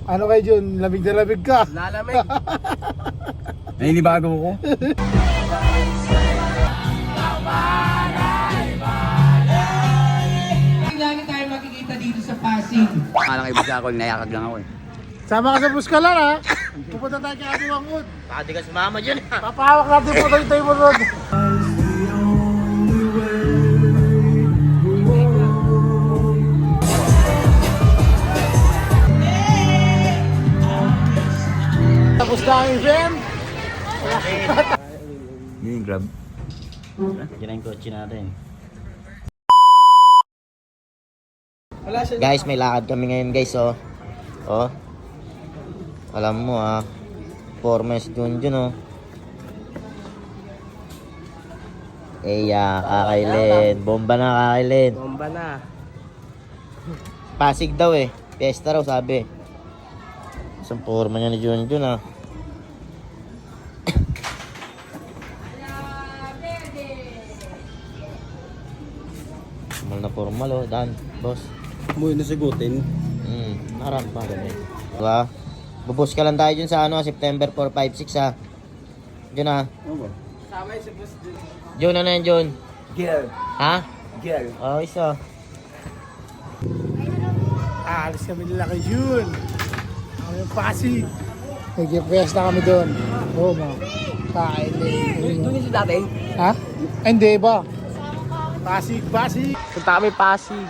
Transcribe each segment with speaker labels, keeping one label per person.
Speaker 1: Ano kayo Jun? Lamig na lamig ka.
Speaker 2: Lalamig.
Speaker 3: Naninibago ko.
Speaker 2: Lagi tayo makikita dito sa Pasig.
Speaker 3: Akala kayo basta ako, nayakag lang ako eh.
Speaker 1: Sama ka sa Buskalan ha. Pupunta tayo kay Ate Wangud.
Speaker 3: Baka di ka sumama dyan.
Speaker 1: Papahawak natin po tayo mo road. Tapos na ang event.
Speaker 3: Yun yung grab. Yan ang kotse natin. Guys, may lakad kami ngayon guys oh. Oh. Alam mo ah. Formes Junjun oh. Kakailin. Bomba na kakailin.
Speaker 2: Bomba na.
Speaker 3: Pasig daw eh. Fiesta raw sabi. Isang forma niya ni Junjun ah. Formal na formal oh. Dan, boss.
Speaker 2: Muy nasagutin.
Speaker 3: Harap pa rin eh. Diba? Bubus ka lang tayo dyan sa ano, September 4, 5, 6 ha. Diyan ha.
Speaker 2: Sama yung si Boss Jun.
Speaker 3: Jun, ano yan Jun?
Speaker 2: Girl.
Speaker 3: Ha?
Speaker 2: Girl.
Speaker 3: Oh, isa.
Speaker 1: Alis kami nila kay Jun. Ako yung Pasig. Nag-press na kami doon. Oo mga. Kailin.
Speaker 2: Doon yung si dati?
Speaker 1: Ha? Ay, hindi ba? Pasig, Pasig.
Speaker 2: Punta kami Pasig.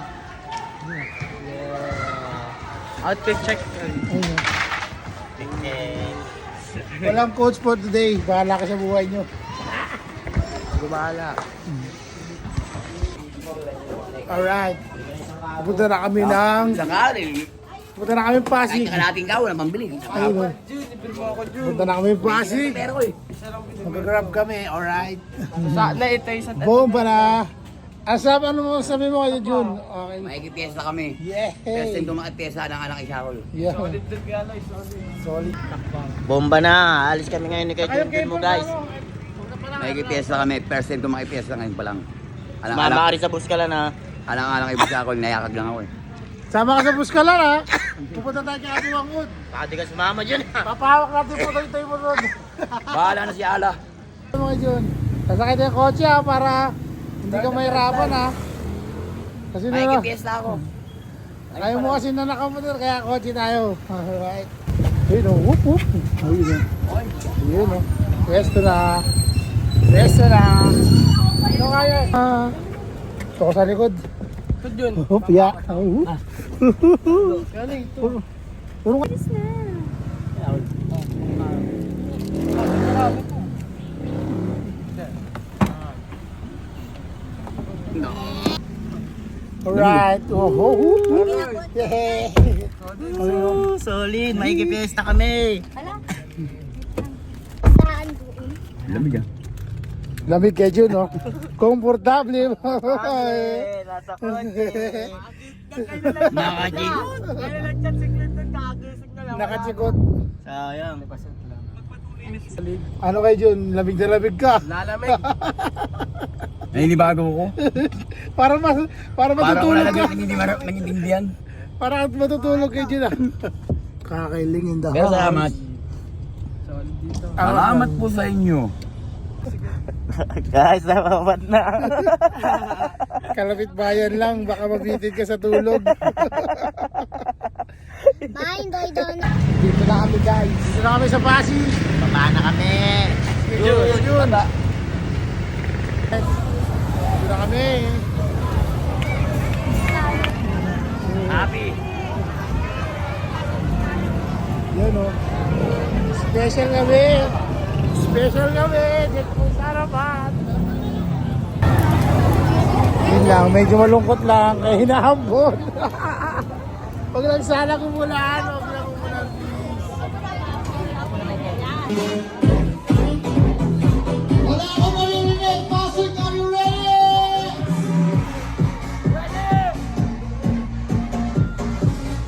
Speaker 2: Outfit check.
Speaker 1: Ayun. Walang coach for today. Bahala ka sa buhay nyo.
Speaker 2: Gumala.
Speaker 1: Alright. Punta na kami ng...
Speaker 3: Sakali.
Speaker 1: Punta na kami Pasig.
Speaker 3: Natin ka, walang pambili.
Speaker 1: Ayun. Punta na kami Pasig.
Speaker 3: Pero eh.
Speaker 1: Mag-grab kami. Alright.
Speaker 2: Sana ito yung sa...
Speaker 1: Bomba na. Asap, ano mo sabi mo kayo Jun? Okay.
Speaker 3: Makikipiyesta kami.
Speaker 1: Yeah.
Speaker 3: First time kumakipiyesta ng anak Isakol.
Speaker 1: Yeah.
Speaker 2: Solid doon kaya lang, solid.
Speaker 1: Solid.
Speaker 3: Bomba na. Alis kami ngayon ni kay Junjun mo guys. Makikipiyesta kami. First time kumakipiyesta ngayon pa lang. Mamari sa bus ka lang ha. Alang-alang kay Isakol, nayakag lang ako eh.
Speaker 1: Sama ka sa Buskalan ha. Pupunta tayo kay Ate Wangud.
Speaker 3: Baka di ka sumama dyan ha.
Speaker 1: Papahawak natin po tayo mo road.
Speaker 3: Bahala na si Ala.
Speaker 1: Ano mga Jun? Sasakay tayo kotse ha para hindi ka mahirapan ha. Kasi na
Speaker 3: Makikipiyesta ako.
Speaker 1: ayaw mo kasi na nakamotor kaya kotse tayo. Alright. Ayun o. Whoop whoop. Ayun o. Ayun o. Pwesto na. Pwesto na. Ano kaya? Ito ko sa likod.
Speaker 2: Ito Jun.
Speaker 1: Hup ya.
Speaker 2: Galing ito.
Speaker 1: Puro ka. Alright. Oh, yeah.
Speaker 3: Solid, makikipiyesta kami. Lamig ah.
Speaker 1: Lamig kayo Jun, no? Komportable.
Speaker 3: Nasa kotse. Nakachikot.
Speaker 1: Nakachikot.
Speaker 3: Sayang.
Speaker 1: Ano kayo Jun? Lamig na lamig ka.
Speaker 2: Lalamig.
Speaker 3: Naninibago ko.
Speaker 1: Para matutulog ka.
Speaker 3: Nangintindihan.
Speaker 1: Para matutulog kayo Jun, ah. Kakailing in the
Speaker 3: Pero
Speaker 1: house.
Speaker 3: salamat.
Speaker 2: Solid dito.
Speaker 3: Salamat po sa inyo. Guys, nababat na.
Speaker 1: Kalapit bayan lang, baka mabitin ka sa tulog. Dito na kami guys. Dito na kami sa Pasig.
Speaker 3: Baba na kami.
Speaker 1: Jun. Dito na kami.
Speaker 3: Happy.
Speaker 1: Yan o. Special kami. Special kami. Dito po sa harapan. Yun lang, medyo malungkot lang. Kaya hinahambon. Huwag lang sana kumulaan. Huwag lang kumulaan please. Wala akong maririnig. Pasig, are you ready?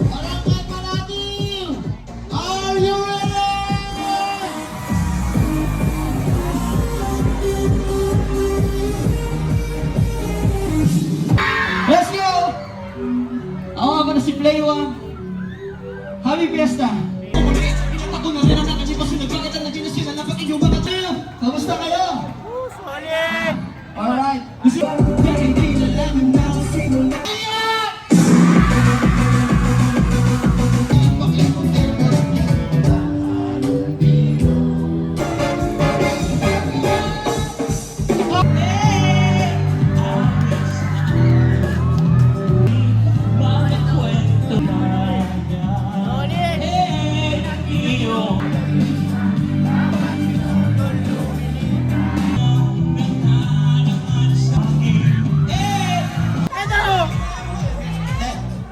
Speaker 1: Barangay Palatin, are you ready?
Speaker 4: Let's go! Ako nga pala si Play One. Happy Fiesta! fiesta. Ako na rin ang nakalipas na bakit ang naging sila na pag inyong mga tayo. Kamusta kayo?
Speaker 2: Solid!
Speaker 4: Alright. Hindi na lang na sino na.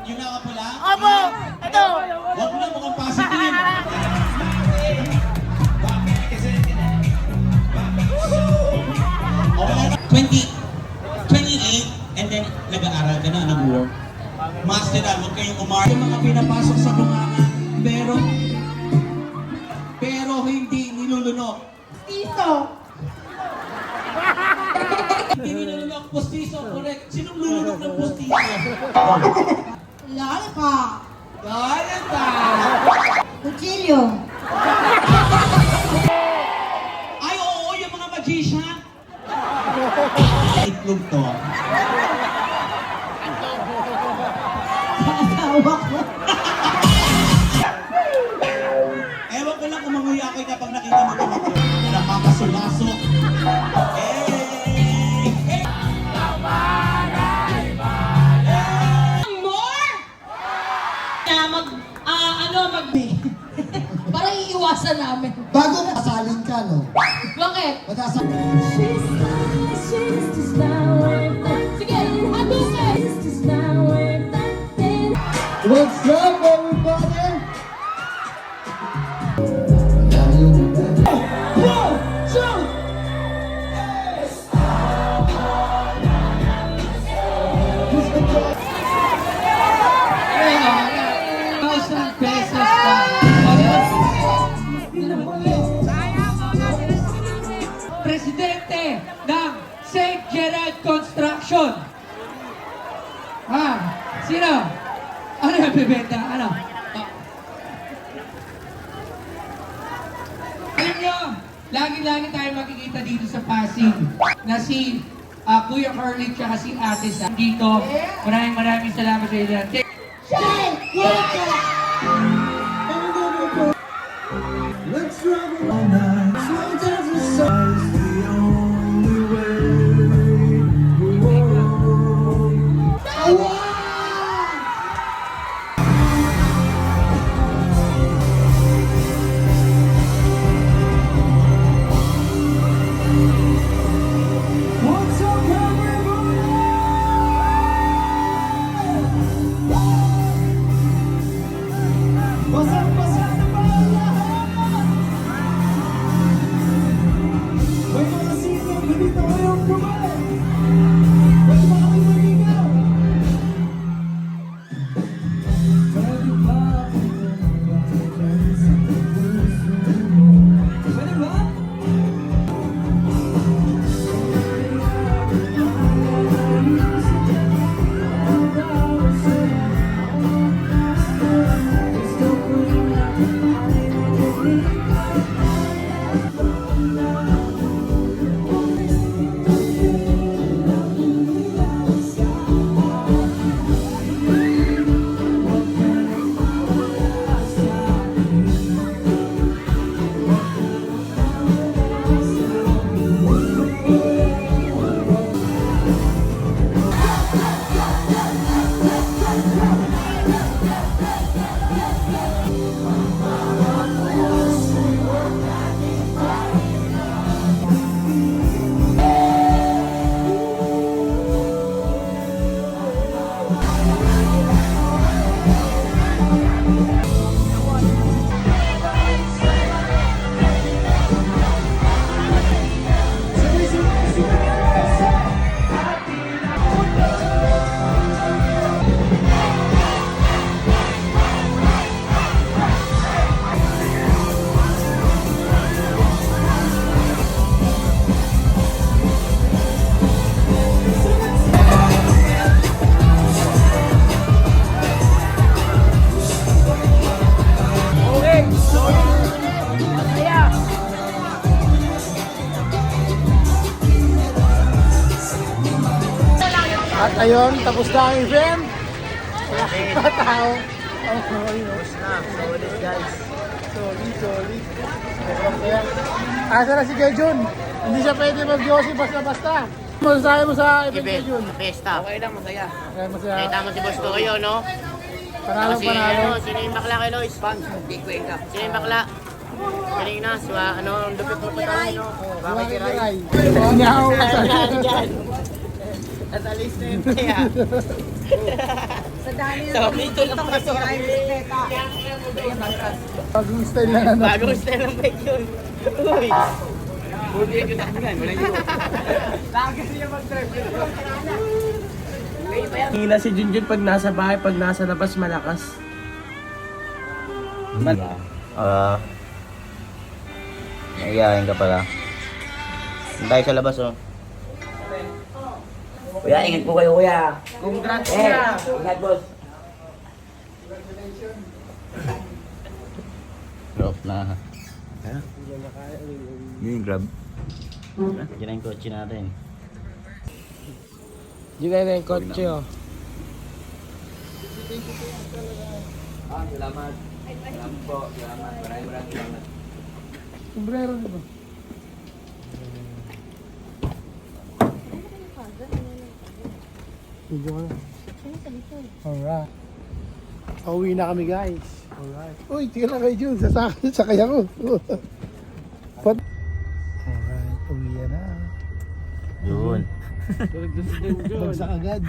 Speaker 4: Yung nakapula?
Speaker 2: Opo! Ito!
Speaker 4: Huwag mo na mukhang positive. Okay. 28 and then nag-aaral ka na, nag-work. Masteral, huwag kayong umar. Yung mga pinapasok sa bunganga, pero hindi nilulunok.
Speaker 5: Piso.
Speaker 4: Hindi nilulunok, postizo, correct. Sinong lulunok ng postizo?
Speaker 5: Lollipop.
Speaker 4: Gaya ka!
Speaker 5: Kutsilyo.
Speaker 4: Ay, oo, yung mga magician. Itlog to.
Speaker 5: Asawa ko.
Speaker 4: Ewan ko lang kung manguya ako kapag nakita mo ito ako. Nakakasulasok.
Speaker 5: More? Na para iiwasan namin.
Speaker 6: Bago masalin ka, no?
Speaker 5: Bakit?
Speaker 6: Matasa...
Speaker 5: Sige, hadungin!
Speaker 6: What's up, everybody?
Speaker 7: Presidente ng St. Gerard Construction. Sino? Ano yung bibenta? Ano? Alam nyo, lagi-lagi tayo makikita dito sa Pasig na si Kuya Curly at si Ate Sa dito. Maraming salamat sa inyo.
Speaker 6: Let's travel all night. Sometimes the sun's the only way. What's up, everybody? Pasang-pasa na ba ang lahat? May mga sinong ganito ngayong gabi. Pwede ba kami manigaw? Pwede ba kami manigaw sa puso mo? Pwede ba?
Speaker 1: Ayun, tapos na ang event. Wala pa tao.
Speaker 3: Tapos na. Solid guys.
Speaker 1: Solid. Asa na si Kuya Jun? Hindi siya pwede mag-yosi basta-basta. Masasabi mo sa event Kuya Jun?
Speaker 2: Pesta. Okay lang, masaya.
Speaker 1: Kaya masaya.
Speaker 2: Nakita mo si Boss Toyo, no?
Speaker 1: Panalo.
Speaker 2: Sino yung bakla kay Lois? Big Cuenca. Sino yung bakla? Kanina, ang lupit mo pa tayo, no?
Speaker 1: Bakit kiray? Nyaw.
Speaker 2: Natalis na yun kaya. Sa dito lang kasi
Speaker 1: Bagong style na ano.
Speaker 2: bagong style ng bike yun. Uy! Buti yung takbunan, wala yun. Lagas niya mag-drive.
Speaker 8: Hila si Junjun pag nasa bahay, pag nasa labas malakas.
Speaker 3: Naiyakin ka pala. Tayo sa labas, oh. Kuya, ingat po kayo, kuya.
Speaker 8: Congrats niya!
Speaker 3: Ingat, boss. Drop na. Yun yung grab. Diyan na yung kotse natin.
Speaker 8: Diyan na yung kotse oh.
Speaker 3: Salamat. Salamat po. Salamat. Maraming salamat.
Speaker 1: Sombrero, di ba? Video ka na. Alright. Pauwi na kami guys. Alright. Uy, tingnan lang kayo Jun. Sasakay ako. Alright, uwi na.
Speaker 3: Yun.
Speaker 1: Bagsak agad.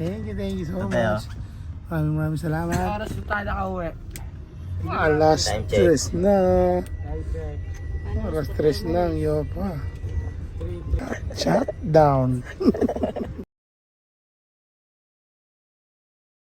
Speaker 1: Thank you so
Speaker 3: Okay,
Speaker 1: much. Maraming salamat.
Speaker 8: Oras na tayo nakauwi.
Speaker 1: Alas
Speaker 3: Time check.
Speaker 1: 3 na. Alas 3 na, yopa. Shut down.